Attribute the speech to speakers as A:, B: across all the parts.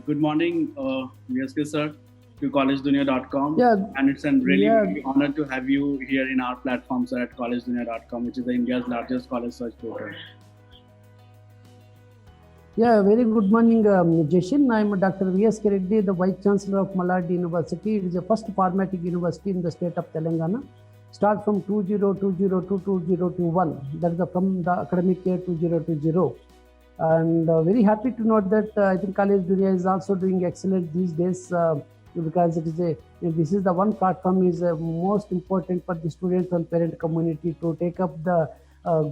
A: Good morning, VSK sir, to collegedunia.com.
B: Yeah,
A: And it's a really,
B: yeah,
A: really honor to have you here in our platform, sir, at collegedunia.com, which is India's largest college search portal.
B: yeah. Very good morning, Jashin. I'm Dr. V.S. Reddy, the Vice Chancellor of Malad University. It is the first formatic university in the state of Telangana. Start from 2020 to 2021. That is from the academic year 2020. And very happy to note that I think College Dunia is also doing excellent these days because this is the one platform is most important for the students and parent community to take up the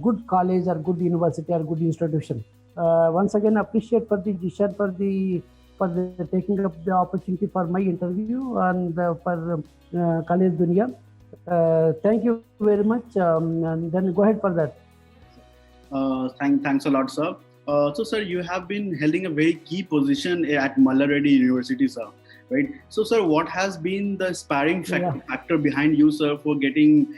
B: good college or good university or good institution. Once again, appreciate for the Jishan for the taking up the opportunity for my interview and for College Dunia. Thank you very much. And then go ahead for that.
A: Thanks a lot, sir. So, sir, you have been holding a very key position at Mallareddy University, sir. Right. So, sir, what has been the sparring factor behind you, sir, for getting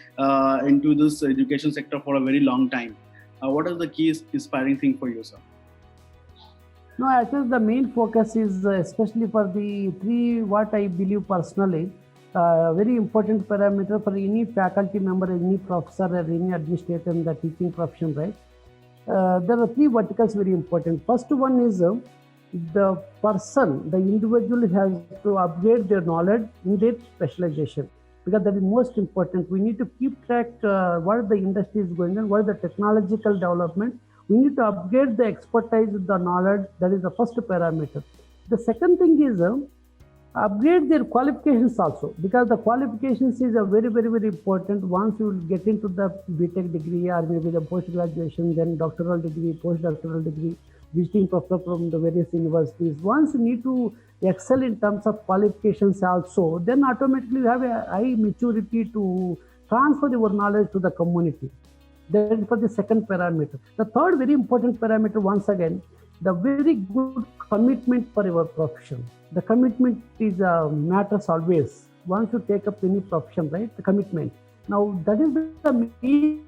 A: into this education sector for a very long time? What is the key inspiring thing for you, sir?
B: No, actually, the main focus is especially for the three, what I believe personally, very important parameter for any faculty member, any professor, or any administrator in the teaching profession, right? There are three verticals very important. First one is the person, the individual has to upgrade their knowledge in their specialization because that is most important. We need to keep track what the industry is going on, what is the technological development. We need to upgrade the expertise, the knowledge. That is the first parameter. The second thing is upgrade their qualifications also because the qualifications is a very important. Once you will get into the BTech degree or maybe the post graduation, then doctoral degree, postdoctoral degree, visiting professor from the various universities. Once you need to excel in terms of qualifications also, then automatically you have a high maturity to transfer your knowledge to the community. That is for the second parameter. The third very important parameter, once again, the very good commitment for your profession. The commitment is matters always. Once you take up any profession, right? The commitment. Now that is the main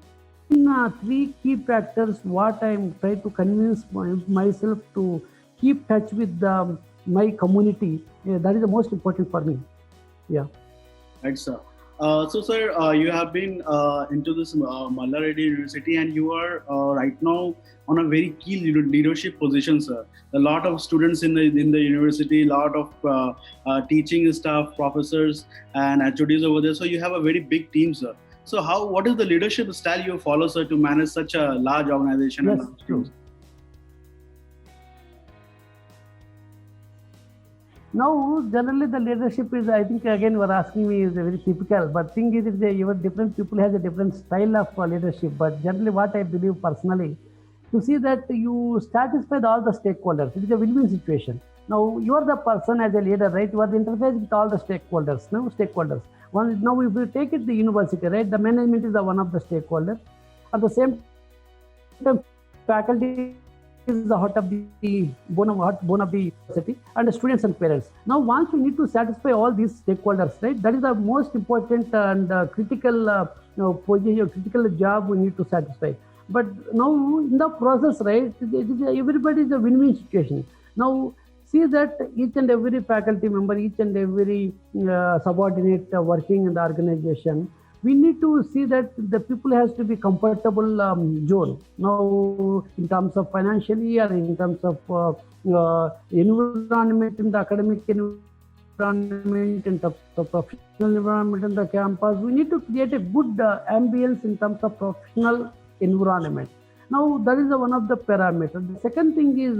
B: three key factors. What I am trying to convince myself to keep touch with my community. That is the most important for me. Yeah.
A: Right, sir. So, sir, you have been into this Mallareddy University, and you are right now on a very key leadership position, sir. A lot of students in the university, a lot of teaching staff, professors, and HODs over there. So, you have a very big team, sir. So, what is the leadership style you follow, sir, to manage such a large organization?
B: Yes, true. Now, generally, the leadership is, I think, again, you are asking me, is very typical. But thing is, your different people has a different style of leadership. But generally, what I believe personally, to see that you satisfy all the stakeholders. It is a win-win situation. Now, you are the person as a leader, right? You are the interface with all the stakeholders. Now, stakeholders. Now, if you take it the university, right? The management is the one of the stakeholders. At the same time, faculty is the heart of the bone of the university, and the students and parents. Now, once we need to satisfy all these stakeholders, right? That is the most important and critical position, critical job we need to satisfy. But now in the process, right? Everybody is a win-win situation. Now, see that each and every faculty member, each and every subordinate working in the organization, we need to see that the people has to be comfortable zone. Now, in terms of financially or in terms of environment in the academic environment, in terms of professional environment in the campus, we need to create a good ambience in terms of professional environment. Now, that is one of the parameters. The second thing is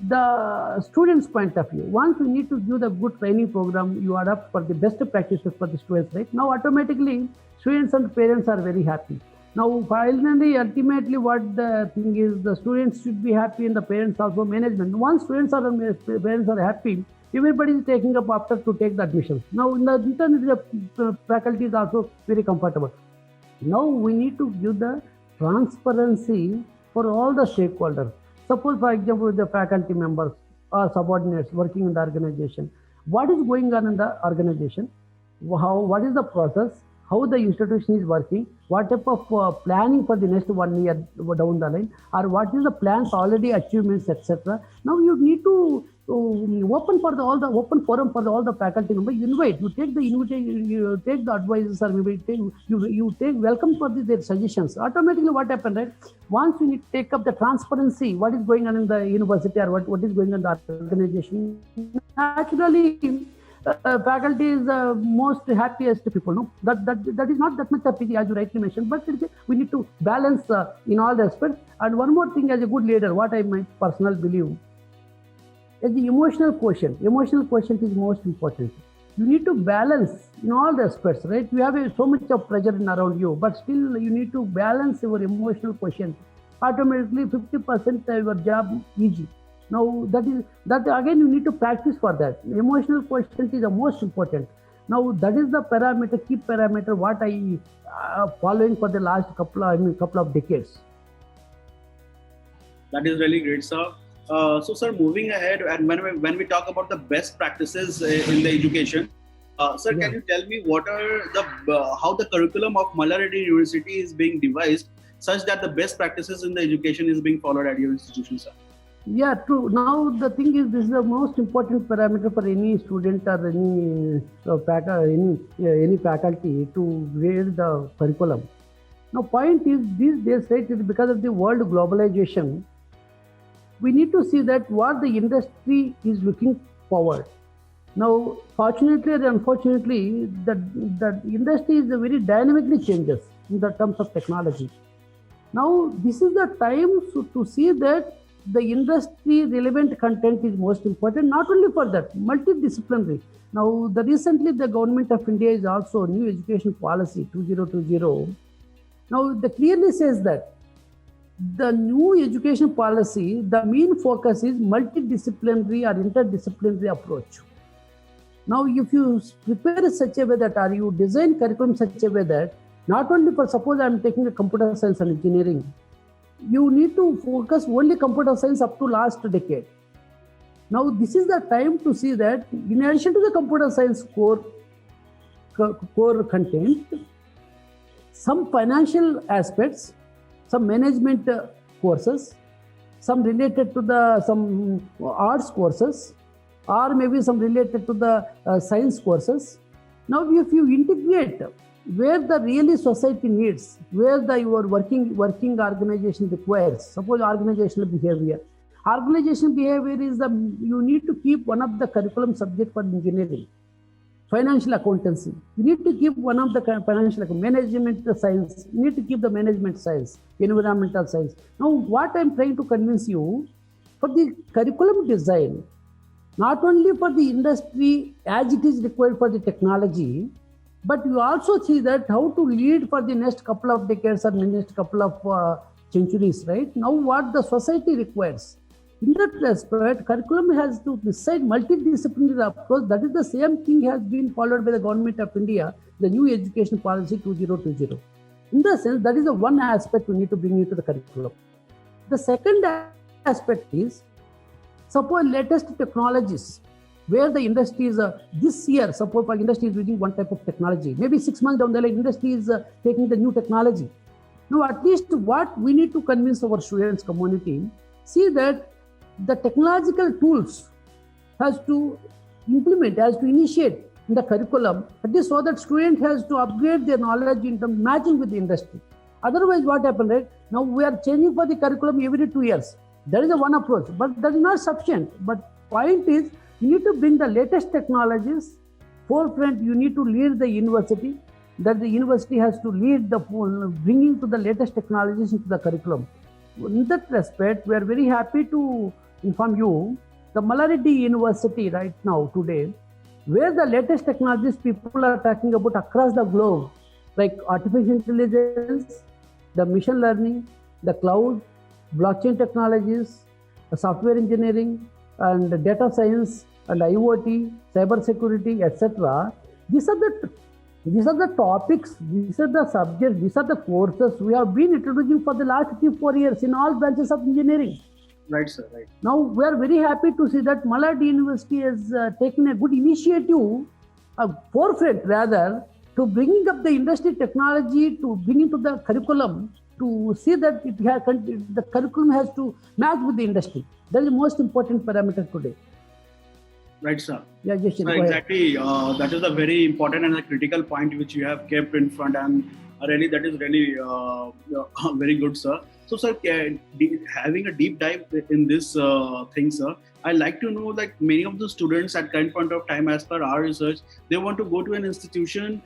B: the students' point of view. Once we need to give the good training program, you adapt for the best practices for the students, right? Now, automatically, students and parents are very happy. Now, finally, ultimately, what the thing is, the students should be happy and the parents also management. Once parents are happy, everybody is taking up after to take the admissions. Now, in the internet, the faculty is also very comfortable. Now, we need to give the transparency for all the stakeholders. Suppose, for example, the faculty members or subordinates working in the organization, what is going on in the organization, what is the process, how the institution is working, what type of planning for the next 1 year down the line, or what is the plans already achievements, etc. Now you need to open for all the open forum for all the faculty members. You invite, you take the invitation, you take the advisors, or maybe you take welcome for their suggestions. Automatically, what happens, right? Once we need to take up the transparency, what is going on in the university or what is going on in the organization, naturally faculty is the most happiest people. No, that is not that much of pity, as you rightly mentioned, but we need to balance in all the aspects. And one more thing, as a good leader, what I might personal believe is the emotional quotient. Emotional quotient is most important. You need to balance in all the aspects, right? You have so much of pressure in around you, but still you need to balance your emotional quotient. Automatically, 50% your job easy. Now that again you need to practice for that. Emotional quotient is the most important. Now that is the parameter, key parameter, what I following for the last couple of decades.
A: That is really great, sir. So, sir, moving ahead, and when we talk about the best practices in the education, sir, can you tell me what are the how the curriculum of Malla Reddy University is being devised such that the best practices in the education is being followed at your institution, sir?
B: Yeah, true. Now the thing is, this is the most important parameter for any student or any faculty to grade the curriculum. Now, point is, these days, right, because of the world globalization, we need to see that what the industry is looking forward. Now, fortunately or unfortunately, the industry is very dynamically changes in the terms of technology. Now, this is the time to see that the industry relevant content is most important, not only for that, multidisciplinary. Now, recently the government of India is also new education policy 2020. Now, the clearly says that the new education policy, the main focus is multidisciplinary or interdisciplinary approach. Now, if you prepare such a way that, or you design curriculum such a way that, not only for, suppose I am taking a computer science and engineering, you need to focus only computer science up to last decade. Now, this is the time to see that in addition to the computer science core content, some financial aspects, some management courses, some related to some arts courses, or maybe some related to the science courses. Now, if you integrate where the really society needs, where your working organization requires, suppose organizational behavior. Organizational behavior is you need to keep one of the curriculum subject for engineering, financial accountancy. You need to keep one of the financial management science. You need to keep the management science, environmental science. Now, what I'm trying to convince you, for the curriculum design, not only for the industry as it is required for the technology, but you also see that how to lead for the next couple of decades or next couple of centuries, right? Now, what the society requires. In that respect, curriculum has to decide multidisciplinary approach. That is the same thing has been followed by the government of India, the new education policy 2020. In the sense, that is the one aspect we need to bring into the curriculum. The second aspect is, suppose latest technologies, where the industry is this year, suppose the industry is using one type of technology, maybe 6 months down the line, industry is taking the new technology. Now, at least what we need to convince our students community, see that the technological tools has to implement, has to initiate in the curriculum, at least so that student has to upgrade their knowledge in terms matching with the industry. Otherwise, what happened, right? Now we are changing for the curriculum every 2 years. That is the one approach, but that is not sufficient. But point is, you need to bring the latest technologies forefront. You need to lead the university, that the university has to lead the bringing to the latest technologies into the curriculum. In that respect, we are very happy to inform you, the Malla Reddy University right now today, where the latest technologies people are talking about across the globe, like artificial intelligence, the machine learning, the cloud, blockchain technologies, software engineering, and data science, and IoT, cyber security, etc. These are the topics, these are the subjects, these are the courses we have been introducing for the last 3-4 years in all branches of engineering.
A: Right, sir. Right.
B: Now, we are very happy to see that Malla Reddy University has taken a good initiative, a forefront rather, to bringing up the industry technology, to bring into the curriculum, to see that the curriculum has to match with the industry. That is the most important parameter today.
A: Right, sir.
B: Yeah, Jashin,
A: So exactly, that is a very important and a critical point which you have kept in front, and really that is really very good, sir. So, sir, having a deep dive in this thing, sir, I like to know, like, many of the students at current point of time, as per our research, they want to go to an institution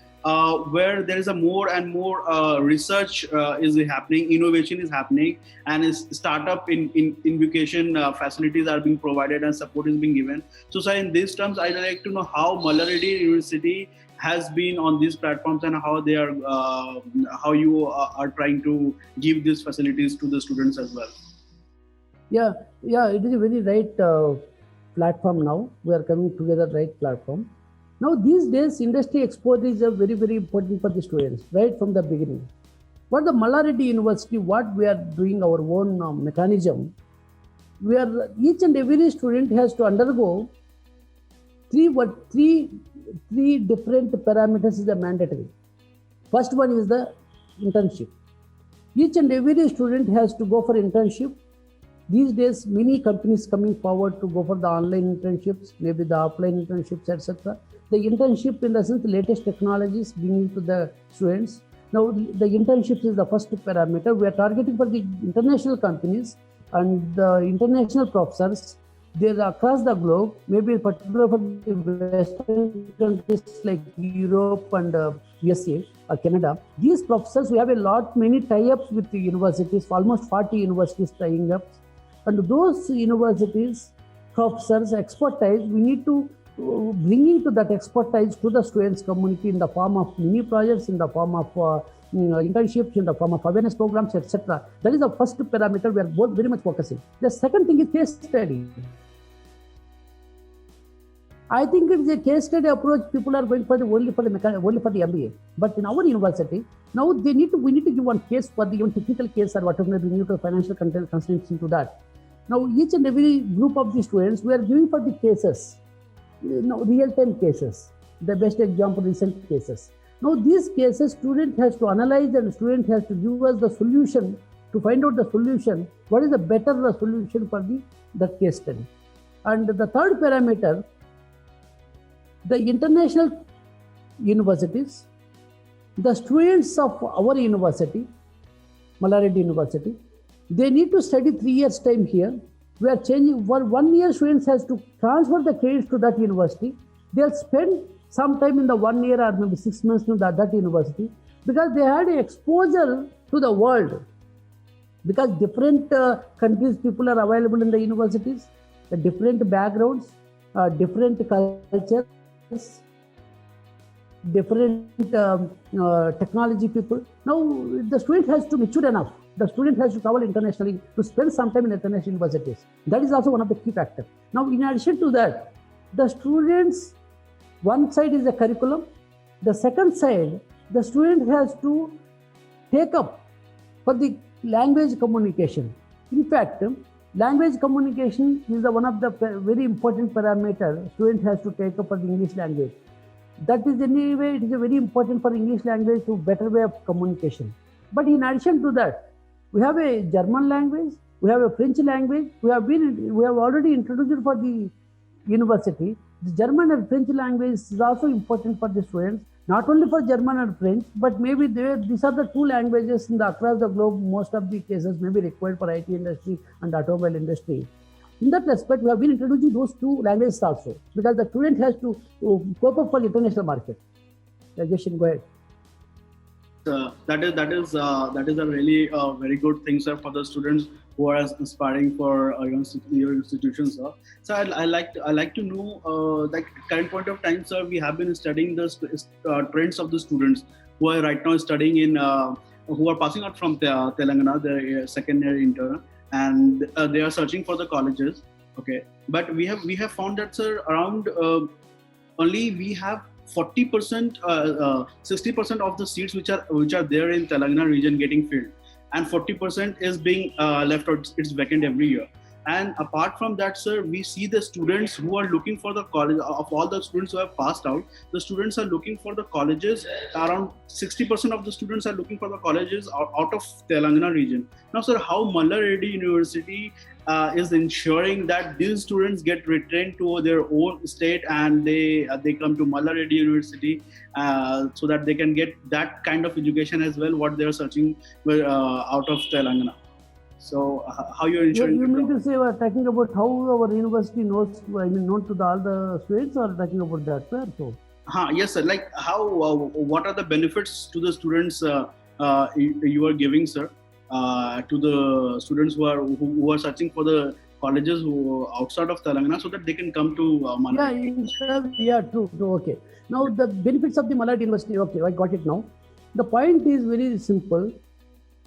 A: where there is a more and more research is happening, innovation is happening, and startup in innovation facilities are being provided and support is being given. So, sir, in these terms, I'd like to know how Mallareddy University has been on these platforms and how they are, how you are trying to give these facilities to the students as well.
B: Yeah, it is a very right platform now. We are coming together, right platform. Now, these days, industry exposure is a very, very important for the students, right from the beginning. But the Mallareddy University, what we are doing our own mechanism, where each and every student has to undergo three different parameters is the mandatory. First one is the internship. Each and every student has to go for internship. These days, many companies coming forward to go for the online internships, maybe the offline internships, etc. The internship, in the sense, the latest technologies bringing to the students. Now, the internships is the first parameter. We are targeting for the international companies and the international professors. They're across the globe, maybe particularly for the Western countries like Europe and USA or Canada. These professors, we have many tie-ups with the universities, almost 40 universities tying up. And those universities, professors, expertise, we need to bring into that expertise to the students community in the form of mini projects, in the form of internships, in the form of awareness programs, etc. That is the first parameter we are both very much focusing. The second thing is case study. I think it is a case study approach. People are going for only for the MBA. But in our university, now we need to give one case for the even technical case or whatever, we need to financial constraints into that. Now, each and every group of the students, we are giving for the cases, real-time cases, the best example, recent cases. Now, these cases, student has to analyze and student has to give us the solution, to find out the solution, what is the better solution for that case study. And the third parameter, the international universities, the students of our university, Mallareddy University, they need to study 3 years time here. We are changing, for 1 year students has to transfer the credits to that university. They'll spend some time in the 1 year or maybe 6 months to that university, because they had exposure to the world. Because different countries, people are available in the universities, the different backgrounds, different cultures, different technology people. Now, the student has to mature enough. The student has to travel internationally to spend some time in international universities. That is also one of the key factors. Now, in addition to that, the students, one side is the curriculum. The second side, the student has to take up for the language communication. In fact, language communication is one of the very important parameters student has to take up for the English language. That is, anyway, it is very important for English language to better way of communication. But in addition to that, we have a German language, we have a French language. We have already introduced for the university. The German and French language is also important for the students, not only for German and French, but maybe these are the two languages across the globe. Most of the cases may be required for IT industry and automobile industry. In that respect, we have been introducing those two languages also, because the student has to cope up for the international market. Jashin, go ahead.
A: That is a really very good thing, sir, for the students who are aspiring for your institutions, sir. So I like to know, like, current point of time, sir, we have been studying the trends of the students who are right now studying in who are passing out from Telangana, their second year intern, and they are searching for the colleges. Okay, but we have found that, sir, around only we have 40%, 60% of the seats which are there in Telangana region getting filled, and 40% is being left out. It's vacant every year. And apart from that, sir, we see the students who are looking for the college. Of all the students who have passed out, the students are looking for the colleges. Around 60% of the students are looking for the colleges out of Telangana region. Now, sir, how Malla Reddy University is ensuring that these students get returned to their own state and they come to Malla Reddy University so that they can get that kind of education as well, what they are searching out of Telangana. So how you're ensuring?
B: You mean to say we're talking about how our university knows, known to all the students, or talking about that, sir? So.
A: Yes, sir. Like how, what are the benefits to the students you are giving, sir, to the students who are searching for the colleges who outside of Telangana, so that they can come to Malla?
B: Yeah, true. Okay. Now the benefits of the Malla Reddy University. Okay, I got it now. The point is very simple.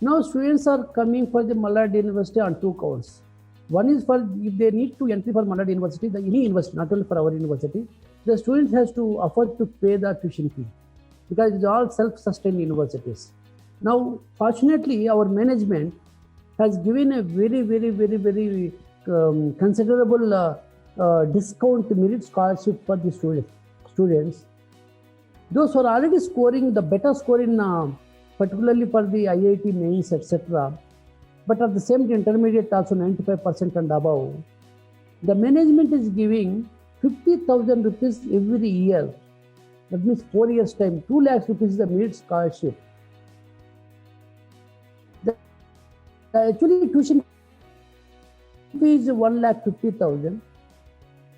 B: Now students are coming for the Malla Reddy University on two counts. One is for if they need to entry for Malla Reddy University, any university, not only for our university, the students has to afford to pay the tuition fee because it's all self-sustained universities. Now, fortunately, our management has given a very considerable discount merit scholarship for the students. Those who are already scoring the better score in particularly for the IIT mains, etc. But at the same intermediate also 95% and above. The management is giving 50,000 rupees every year. That means 4 years time, 2 lakhs rupees is the merit scholarship. Actually tuition fee is 1,50,000.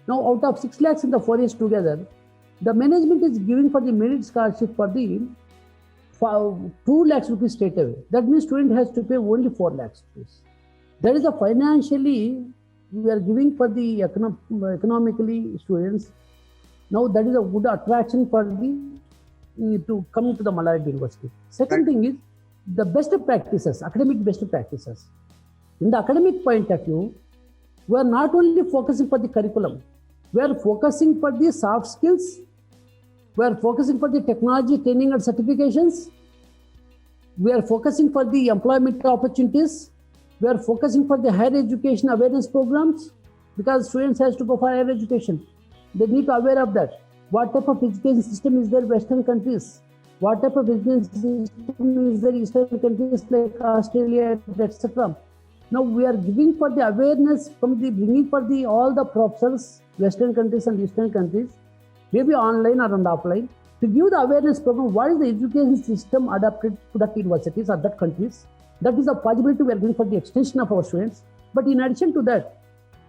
B: Now out of 6 lakhs in the 4 years together, the management is giving for the merit scholarship for the 2 lakhs rupees straight away. That means student has to pay only 4 lakhs rupees. That is a financially we are giving for the economically students. Now that is a good attraction for the to come to the Malla Reddy University. Second thing is the best practices, academic best practices. In the academic point of view, we are not only focusing for the curriculum, we are focusing for the soft skills, we are focusing for the technology training and certifications, we are focusing for the employment opportunities, we are focusing for the higher education awareness programs, because students has to go for higher education. They need to be aware of that. What type of education system is there in Western countries? What type of education system is there in Eastern countries like Australia, etc. Now we are giving for the awareness from the bringing for the all the professors, Western countries and Eastern countries, maybe online or offline, to give the awareness program. What is the education system adapted to that universities or that countries? That is a possibility we are giving for the extension of our students. But in addition to that,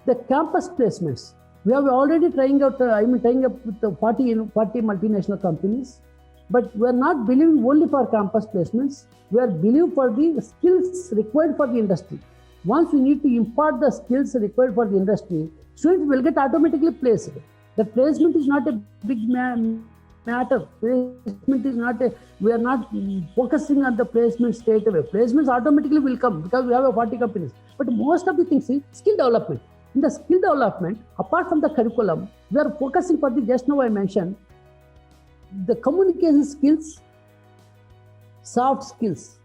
B: the campus placements. We have already trying out. Trying up with the 40 multinational companies, but we are not believing only for campus placements. We are believing for the skills required for the industry. Once we need to impart the skills required for the industry, students will get automatically placed. The placement is not a big matter. Placement is not a, we are not focusing on the placement straight away. Placements automatically will come because we have a 40 companies. But most of the things is skill development. In the skill development, apart from the curriculum, we are focusing for the, just now I mentioned, the communication skills, soft skills.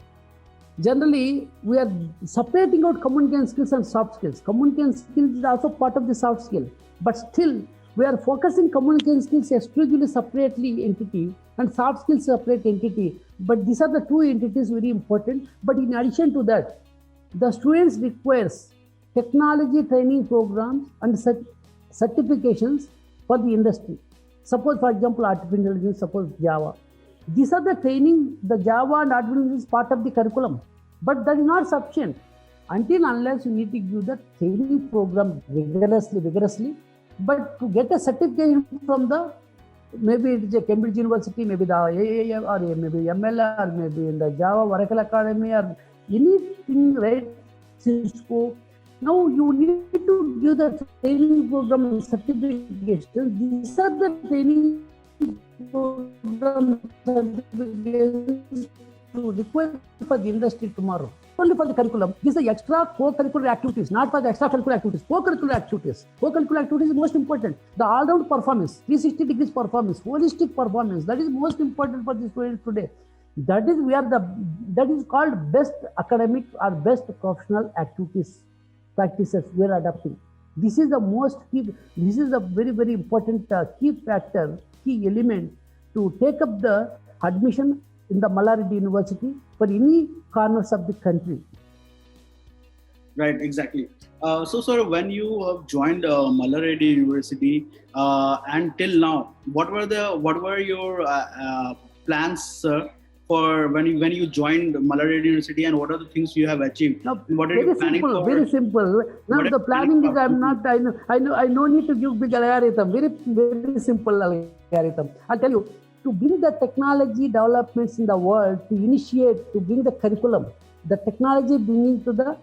B: Generally, we are separating out communication skills and soft skills. Communication skills is also part of the soft skill, but still we are focusing communication skills exclusively separately entity and soft skills separate entity. But these are the two entities very important. But in addition to that, the students requires technology training programs and certifications for the industry. Suppose, for example, artificial intelligence, suppose Java. These are the training, the Java and artificial intelligence is part of the curriculum. But that is not sufficient until unless you need to give the training program vigorously. But to get a certification from the, maybe it is a Cambridge University, maybe the AIM or maybe ML or maybe in the Java Oracle Academy or anything, right? Cisco. Now you need to give the training program certification. These are the training program certifications to require for the industry tomorrow. Only for the curriculum. These are extra co-curricular activities, not for the extracurricular activities. Co-curricular activities. Co-curricular activities is most important. The all-round performance, 360 degrees performance, holistic performance. That is most important for the students today. That is that is called best academic or best professional activities. practices we are adopting. This is the most key. This is a very very important key factor, key element to take up the admission in the Mallareddy University for any corners of the country.
A: Right, exactly. So, sir, when you have joined Mallareddy University and till now, what were your plans, sir, for when you joined Mallareddy University, and what are the things you have achieved?
B: Now,
A: What are you planning for?
B: very simple. Now
A: What are
B: the
A: you
B: planning
A: planning
B: is
A: for?
B: I no need to give big algorithm. Very simple algorithm. I'll tell you, to bring the technology developments in the world, to bring the curriculum, the technology bringing to the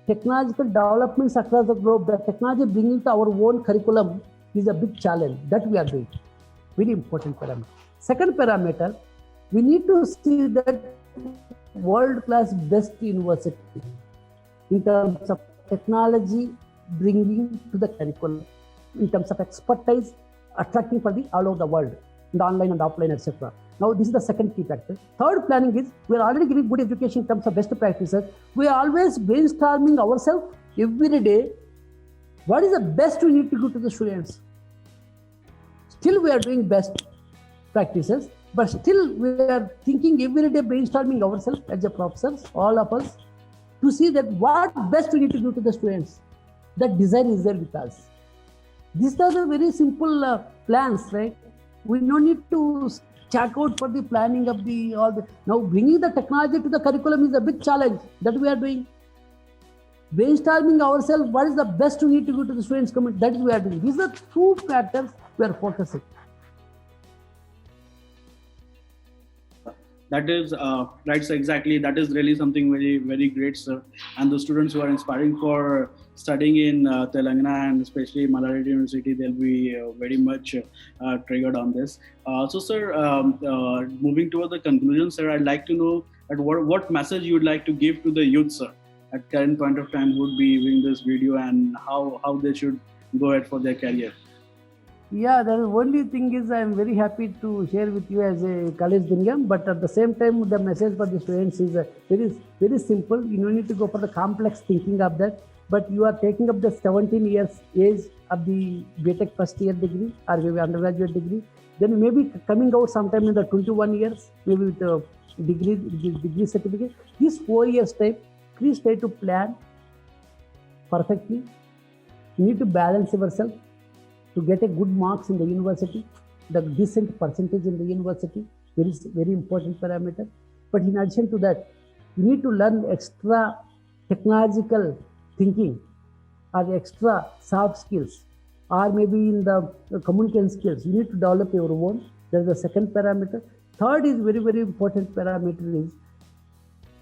B: technological developments across the globe, the technology bringing to our own curriculum is a big challenge that we are doing. Very important parameter. Second parameter, we need to see that world-class best university in terms of technology bringing to the curriculum, in terms of expertise attracting for the all over the world, in the online and offline, etc. Now, this is the second key factor. Third planning is we are already giving good education in terms of best practices. We are always brainstorming ourselves every day. What is the best we need to give to the students? Still, we are doing best practices, but still we are thinking every day, brainstorming ourselves as a professors, all of us, to see that what best we need to do to the students. That desire is there with us. These are the very simple plans, right? We no need to check out for the planning of now bringing the technology to the curriculum is a big challenge that we are doing. Brainstorming ourselves, what is the best we need to go to the students community, that is we are doing. These are two factors we are focusing.
A: That is right, sir. Exactly. That is really something very, very great, sir. And the students who are inspiring for studying in Telangana and especially Mallareddy University, they'll be very much triggered on this. So, sir, moving toward the conclusion, sir, I'd like to know that what message you would like to give to the youth, sir, at current point of time, who would be viewing this video, and how they should go ahead for their career.
B: Yeah, the only thing is I am very happy to share with you as a college Birmingham, but at the same time, the message for the students is very, very simple. You don't need to go for the complex thinking of that, but you are taking up the 17 years age of the BTech first year degree or maybe undergraduate degree. Then maybe coming out sometime in the 21 years, maybe with the degree certificate. This 4 years time, please try to plan perfectly. You need to balance yourself to get a good marks in the university, the decent percentage in the university, very important parameter. But in addition to that, you need to learn extra technological thinking or extra soft skills, or maybe in the communication skills. You need to develop your own. That is the second parameter. Third is very, very important parameter is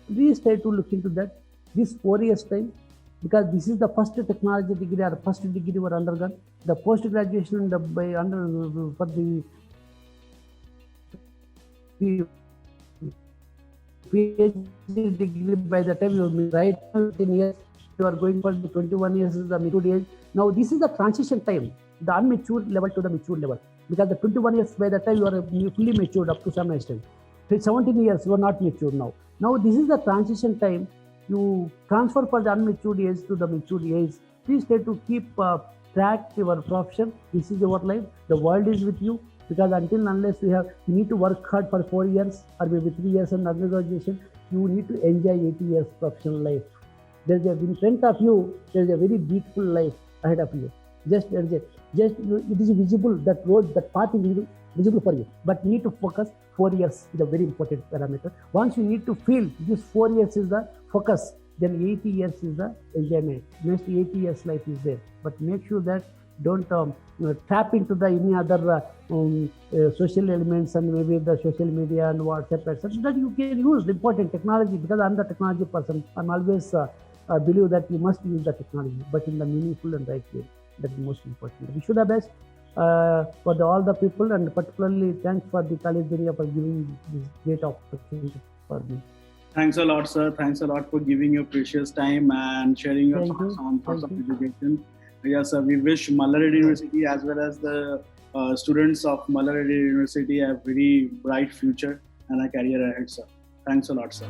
B: please try to look into that this 4 years time, because this is the first technology degree or first degree or undergone. The post graduation for the PhD degree, by the time you will right 10 years, you are going for the 21 years is the maturity age. Now this is the transition time, the unmature level to the mature level, because the 21 years by the time you are fully matured up to some extent. 17 years you are not mature now. Now this is the transition time. You transfer for the unmatured age to the matured age. Please try to keep track your profession. This is your life. The world is with you, because unless you need to work hard for 4 years or maybe 3 years in undergraduation, you need to enjoy 80 years professional life. In front of you, there is a very beautiful life ahead of you. It is visible, that road, that path is visible for you. But you need to focus. 4 years is a very important parameter. Once you need to feel this 4 years is the focus, then 80 years is the enjoyment. Next 80 years life is there. But make sure that don't tap into the any other social elements and maybe the social media and WhatsApp, etc. That you can use the important technology, because I'm the technology person. I'm always believe that you must use the technology, but in the meaningful and right way. That is most important. We should have best for all the people, and particularly thanks for the college area for giving this great opportunity for me.
A: Thanks a lot, sir. Thanks a lot for giving your precious time and sharing your thoughts on thoughts of education. Yes, sir. We wish Mallareddy University as well as the students of Mallareddy University a very bright future and a career ahead, sir. Thanks a lot, sir.